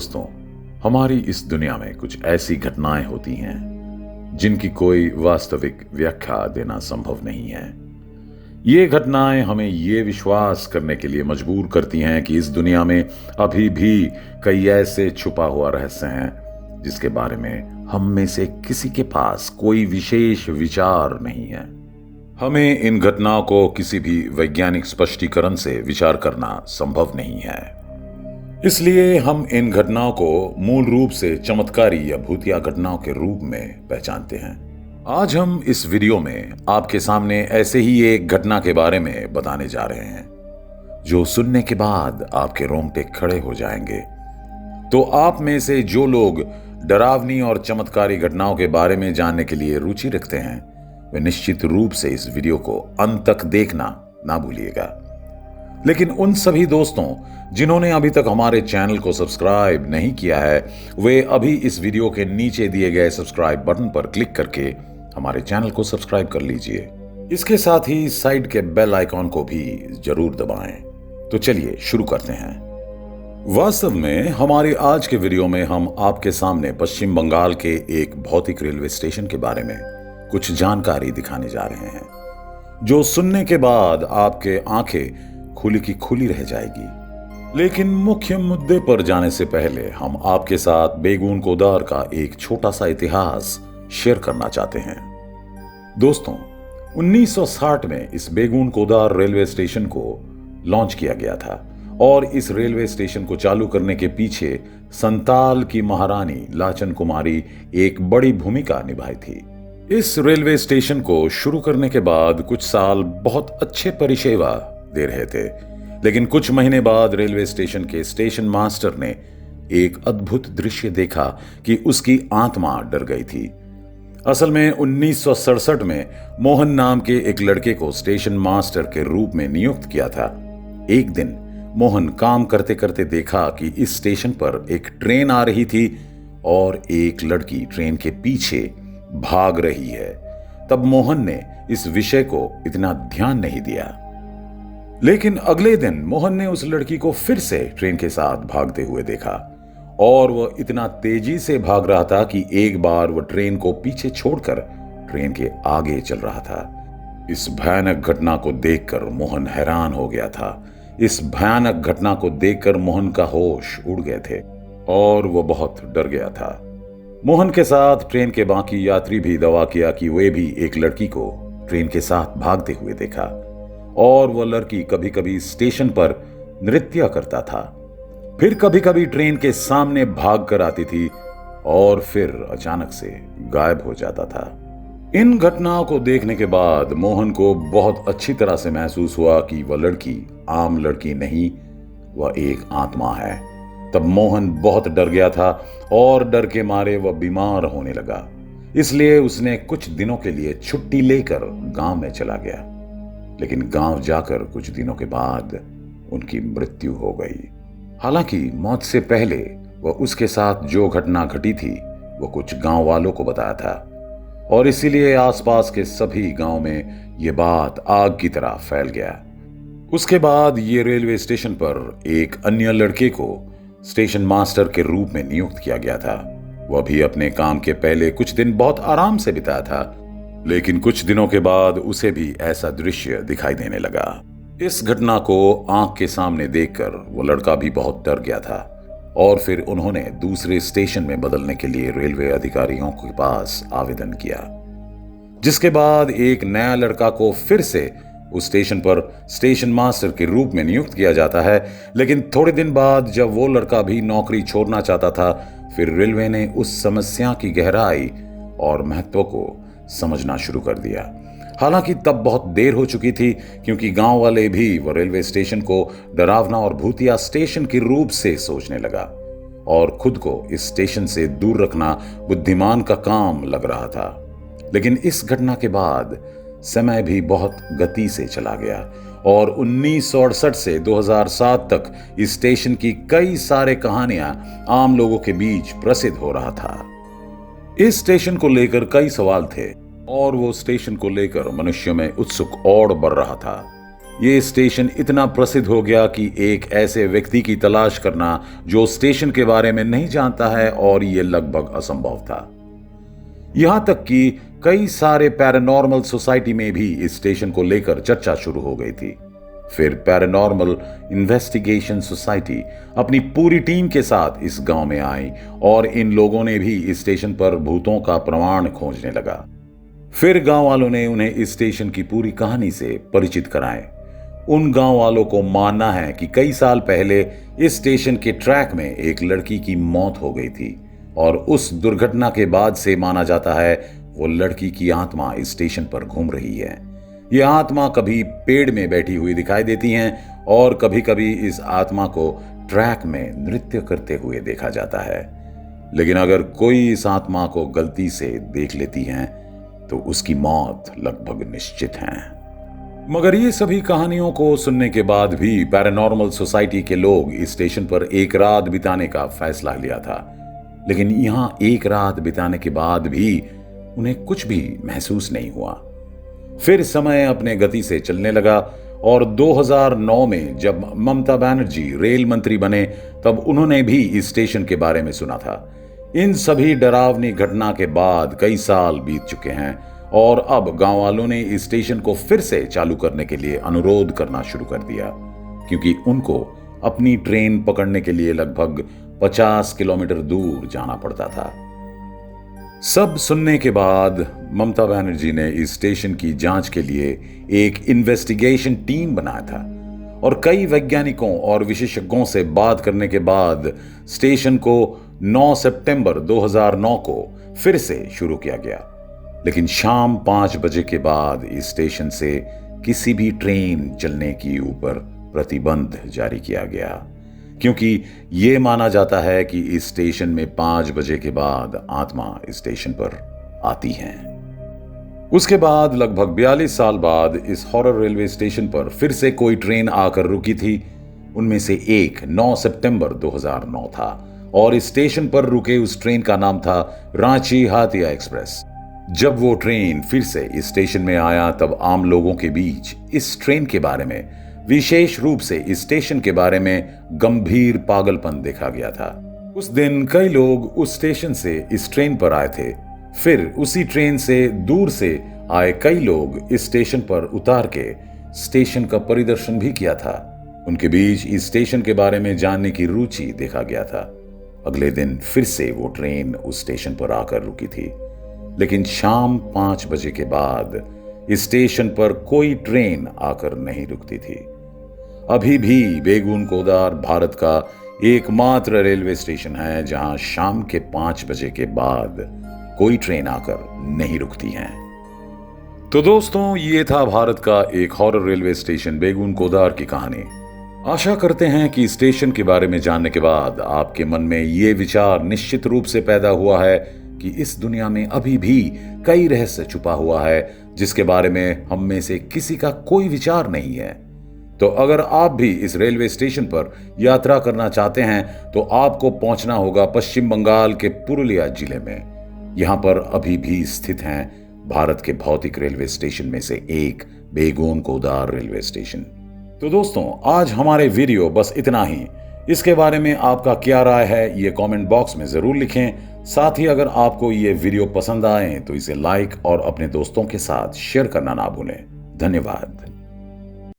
दोस्तों, हमारी इस दुनिया में कुछ ऐसी घटनाएं होती हैं जिनकी कोई वास्तविक व्याख्या देना संभव नहीं है। ये घटनाएं हमें ये विश्वास करने के लिए मजबूर करती हैं कि इस दुनिया में अभी भी कई ऐसे छुपा हुआ रहस्य हैं जिसके बारे में हम में से किसी के पास कोई विशेष विचार नहीं है। हमें इन घटनाओं को किसी भी वैज्ञानिक स्पष्टीकरण से विचार करना संभव नहीं है। इसलिए हम इन घटनाओं को मूल रूप से चमत्कारी या भूतिया घटनाओं के रूप में पहचानते हैं। आज हम इस वीडियो में आपके सामने ऐसे ही एक घटना के बारे में बताने जा रहे हैं जो सुनने के बाद आपके रोंगटे खड़े हो जाएंगे। तो आप में से जो लोग डरावनी और चमत्कारी घटनाओं के बारे में जानने के लिए रुचि रखते हैं वे निश्चित रूप से इस वीडियो को अंत तक देखना ना भूलिएगा। लेकिन उन सभी दोस्तों जिन्होंने अभी तक हमारे चैनल को सब्सक्राइब नहीं किया है वे अभी इस वीडियो के नीचे दिए गए सब्सक्राइब बटन पर क्लिक करके हमारे चैनल को सब्सक्राइब कर लीजिए। इसके साथ ही साइड के बेल आइकॉन को भी जरूर दबाएं। तो चलिए शुरू करते हैं। वास्तव में हमारे आज के वीडियो में हम आपके सामने पश्चिम बंगाल के एक भौतिक रेलवे स्टेशन के बारे में कुछ जानकारी दिखाने जा रहे हैं जो सुनने के बाद आपके आंखें खुली की खुली रह जाएगी। लेकिन मुख्य मुद्दे पर जाने से पहले हम आपके साथ बेगून कोदार का एक छोटा सा इतिहास शेयर करना चाहते हैं। दोस्तों, 1960 में इस बेगून कोदार रेलवे स्टेशन को लॉन्च किया गया था और इस रेलवे स्टेशन को चालू करने के पीछे संताल की महारानी लाचन कुमारी एक बड़ी भूमिका निभाई थी। इस रेलवे स्टेशन को शुरू करने के बाद कुछ साल बहुत अच्छे परिसेवा दे रहे थे, लेकिन कुछ महीने बाद रेलवे स्टेशन के स्टेशन मास्टर ने एक अद्भुत दृश्य देखा कि उसकी आत्मा डर गई थी। असल में 1967 में मोहन नाम के एक लड़के को स्टेशन मास्टर के रूप में नियुक्त किया था। एक दिन मोहन काम करते करते देखा कि इस स्टेशन पर एक ट्रेन आ रही थी और एक लड़की ट्रेन के पीछे भाग रही है। तब मोहन ने इस विषय को इतना ध्यान नहीं दिया, लेकिन अगले दिन मोहन ने उस लड़की को फिर से ट्रेन के साथ भागते हुए देखा और वह इतना तेजी से भाग रहा था कि एक बार वह ट्रेन को पीछे छोड़कर ट्रेन के आगे चल रहा था। इस भयानक घटना को देखकर मोहन हैरान हो गया था। इस भयानक घटना को देखकर मोहन का होश उड़ गए थे और वह बहुत डर गया था। मोहन के साथ ट्रेन के बाकी यात्री भी दावा किया कि वे भी एक लड़की को ट्रेन के साथ भागते हुए देखा और वह लड़की कभी कभी स्टेशन पर नृत्य करता था, फिर कभी कभी ट्रेन के सामने भाग कर आती थी और फिर अचानक से गायब हो जाता था। इन घटनाओं को देखने के बाद मोहन को बहुत अच्छी तरह से महसूस हुआ कि वह लड़की आम लड़की नहीं, वह एक आत्मा है। तब मोहन बहुत डर गया था और डर के मारे वह बीमार होने लगा। इसलिए उसने कुछ दिनों के लिए छुट्टी लेकर गांव में चला गया, लेकिन गांव जाकर कुछ दिनों के बाद उनकी मृत्यु हो गई। हालांकि मौत से पहले वह उसके साथ जो घटना घटी थी वो कुछ गांव वालों को बताया था और इसीलिए आसपास के सभी गांव में यह बात आग की तरह फैल गया। उसके बाद ये रेलवे स्टेशन पर एक अन्य लड़के को स्टेशन मास्टर के रूप में नियुक्त किया गया था। वह भी अपने काम के पहले कुछ दिन बहुत आराम से बिताया था, लेकिन कुछ दिनों के बाद उसे भी ऐसा दृश्य दिखाई देने लगा। इस घटना को आंख के सामने देखकर वो लड़का भी बहुत डर गया था और फिर उन्होंने दूसरे स्टेशन में बदलने के लिए रेलवे अधिकारियों के पास आवेदन किया, जिसके बाद एक नया लड़का को फिर से उस स्टेशन पर स्टेशन मास्टर के रूप में नियुक्त किया जाता है। लेकिन थोड़े दिन बाद जब वो लड़का भी नौकरी छोड़ना चाहता था, फिर रेलवे ने उस समस्या की गहराई और महत्व को समझना शुरू कर दिया। हालांकि तब बहुत देर हो चुकी थी, क्योंकि गांव वाले भी वो रेलवे स्टेशन को डरावना और भूतिया स्टेशन के रूप से सोचने लगा और खुद को इस स्टेशन से दूर रखना बुद्धिमान का काम लग रहा था। लेकिन इस घटना के बाद समय भी बहुत गति से चला गया और 1968 से 2007 तक इस स्टेशन की कई सारे कहानियां आम लोगों के बीच प्रसिद्ध हो रहा था। इस स्टेशन को लेकर कई सवाल थे और वो स्टेशन को लेकर मनुष्यों में उत्सुक और बढ़ रहा था। ये स्टेशन इतना प्रसिद्ध हो गया कि एक ऐसे व्यक्ति की तलाश करना जो स्टेशन के बारे में नहीं जानता है, और ये लगभग असंभव था। यहां तक कि कई सारे पैरानॉर्मल सोसाइटी में भी इस स्टेशन को लेकर चर्चा शुरू हो गई थी। फिर पैरानॉर्मल इन्वेस्टिगेशन सोसाइटी अपनी पूरी टीम के साथ इस गांव में आई और इन लोगों ने भी इस स्टेशन पर भूतों का प्रमाण खोजने लगा। फिर गांव वालों ने उन्हें इस स्टेशन की पूरी कहानी से परिचित कराए। उन गांव वालों को मानना है कि कई साल पहले इस स्टेशन के ट्रैक में एक लड़की की मौत हो गई थी, और उस दुर्घटना के बाद से माना जाता है वो लड़की की आत्मा इस स्टेशन पर घूम रही है। ये आत्मा कभी पेड़ में बैठी हुई दिखाई देती हैं और कभी कभी इस आत्मा को ट्रैक में नृत्य करते हुए देखा जाता है। लेकिन अगर कोई इस आत्मा को गलती से देख लेती है तो उसकी मौत लगभग निश्चित है। मगर ये सभी कहानियों को सुनने के बाद भी पैरानॉर्मल सोसाइटी के लोग इस स्टेशन पर एक रात बिताने का फैसला लिया था। लेकिन यहां एक रात बिताने के बाद भी उन्हें कुछ भी महसूस नहीं हुआ। फिर समय अपने गति से चलने लगा और 2009 में जब ममता बनर्जी रेल मंत्री बने तब उन्होंने भी इस स्टेशन के बारे में सुना था। इन सभी डरावनी घटना के बाद कई साल बीत चुके हैं और अब गांव वालों ने इस स्टेशन को फिर से चालू करने के लिए अनुरोध करना शुरू कर दिया, क्योंकि उनको अपनी ट्रेन पकड़ने के लिए लगभग 50 किलोमीटर दूर जाना पड़ता था। सब सुनने के बाद ममता बनर्जी ने इस स्टेशन की जांच के लिए एक इन्वेस्टिगेशन टीम बनाया था और कई वैज्ञानिकों और विशेषज्ञों से बात करने के बाद स्टेशन को 9 सितंबर 2009 को फिर से शुरू किया गया। लेकिन शाम 5 बजे के बाद इस स्टेशन से किसी भी ट्रेन चलने की ऊपर प्रतिबंध जारी किया गया, क्योंकि यह माना जाता है कि इस स्टेशन में 5 बजे के बाद आत्मा इस स्टेशन पर आती है। उसके बाद लगभग 42 साल बाद इस हॉरर रेलवे स्टेशन पर फिर से कोई ट्रेन आकर रुकी थी। उनमें से एक 9 सितंबर 2009 था और इस स्टेशन पर रुके उस ट्रेन का नाम था रांची हातिया एक्सप्रेस। जब वो ट्रेन फिर से इस स्टेशन में आया तब आम लोगों के बीच इस ट्रेन के बारे में, विशेष रूप से इस स्टेशन के बारे में गंभीर पागलपन देखा गया था। उस दिन कई लोग उस स्टेशन से इस ट्रेन पर आए थे। फिर उसी ट्रेन से दूर से आए कई लोग इस स्टेशन पर उतार के स्टेशन का परिदर्शन भी किया था। उनके बीच इस स्टेशन के बारे में जानने की रुचि देखा गया था। अगले दिन फिर से वो ट्रेन उस स्टेशन पर आकर रुकी थी, लेकिन शाम 5 बजे के बाद इस स्टेशन पर कोई ट्रेन आकर नहीं रुकती थी। अभी भी बेगून कोदार भारत का एकमात्र रेलवे स्टेशन है जहां शाम के 5 बजे के बाद कोई ट्रेन आकर नहीं रुकती है। तो दोस्तों, ये था भारत का एक हॉरर रेलवे स्टेशन बेगून कोदार की कहानी। आशा करते हैं कि स्टेशन के बारे में जानने के बाद आपके मन में ये विचार निश्चित रूप से पैदा हुआ है कि इस दुनिया में अभी भी कई रहस्य छुपा हुआ है जिसके बारे में हम में से किसी का कोई विचार नहीं है। तो अगर आप भी इस रेलवे स्टेशन पर यात्रा करना चाहते हैं तो आपको पहुंचना होगा पश्चिम बंगाल के पुरुलिया जिले में। यहां पर अभी भी स्थित हैं भारत के भौतिक रेलवे स्टेशन में से एक बेगून कोदार रेलवे स्टेशन। तो दोस्तों, आज हमारे वीडियो बस इतना ही। इसके बारे में आपका क्या राय है ये कमेंट बॉक्स में जरूर लिखें। साथ ही अगर आपको ये वीडियो पसंद आए तो इसे लाइक और अपने दोस्तों के साथ शेयर करना ना भूलें। धन्यवाद।